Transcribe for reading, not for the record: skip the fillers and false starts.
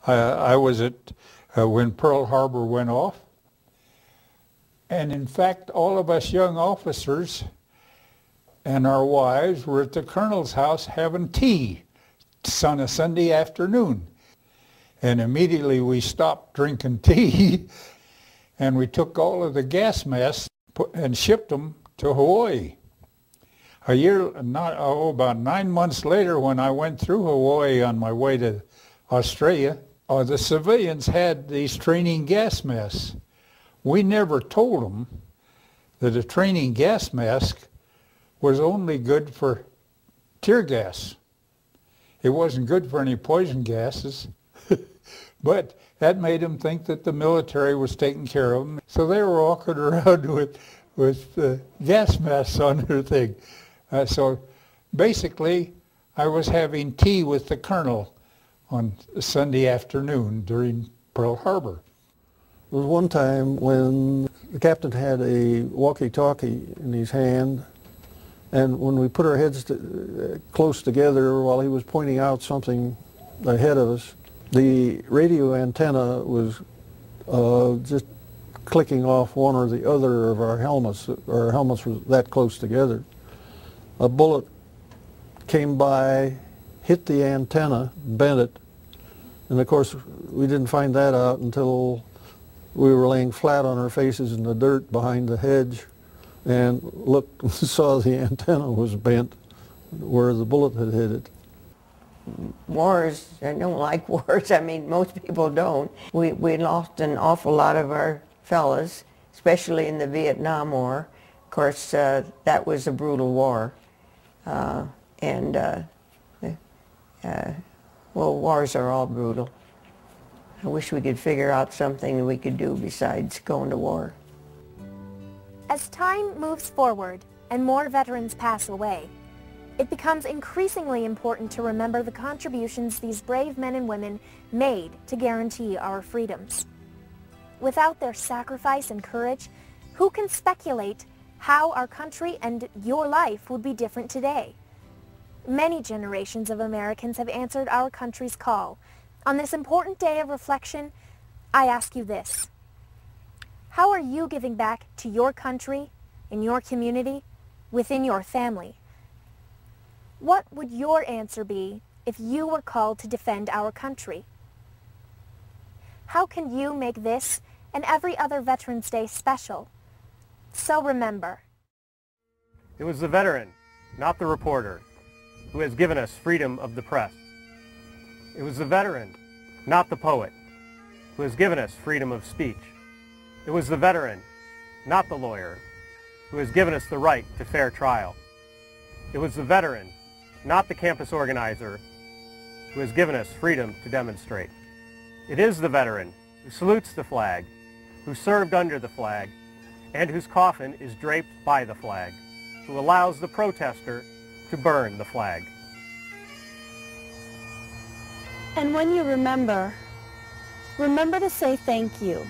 I was at when Pearl Harbor went off. And in fact, all of us young officers and our wives were at the colonel's house having tea on a Sunday afternoon. And immediately we stopped drinking tea and we took all of the gas masks and shipped them to Hawaii. About 9 months later, when I went through Hawaii on my way to Australia, the civilians had these training gas masks. We never told them that a training gas mask was only good for tear gas. It wasn't good for any poison gases, but that made them think that the military was taking care of them. So they were walking around with gas masks on their thing. So basically, I was having tea with the colonel on Sunday afternoon during Pearl Harbor. There was one time when the captain had a walkie-talkie in his hand, and when we put our heads close together while he was pointing out something ahead of us, the radio antenna was just clicking off one or the other of our helmets. Our helmets were that close together. A bullet came by, hit the antenna, bent it, and of course we didn't find that out until we were laying flat on our faces in the dirt behind the hedge and looked and saw the antenna was bent where the bullet had hit it. Wars, I don't like wars. I mean, most people don't. We lost an awful lot of our fellas, especially in the Vietnam War. Of course, that was a brutal war. Well, wars are all brutal. I wish we could figure out something that we could do besides going to war. As time moves forward and more veterans pass away, it becomes increasingly important to remember the contributions these brave men and women made to guarantee our freedoms. Without their sacrifice and courage, who can speculate how our country and your life would be different today? Many generations of Americans have answered our country's call. On this important day of reflection, I ask you this: how are you giving back to your country, in your community, within your family? What would your answer be if you were called to defend our country? How can you make this and every other Veterans Day special? So remember. It was the veteran, not the reporter, who has given us freedom of the press. It was the veteran, not the poet, who has given us freedom of speech. It was the veteran, not the lawyer, who has given us the right to fair trial. It was the veteran, not the campus organizer, who has given us freedom to demonstrate. It is the veteran who salutes the flag, who served under the flag, and whose coffin is draped by the flag, who allows the protester to burn the flag. And when you remember to say thank you.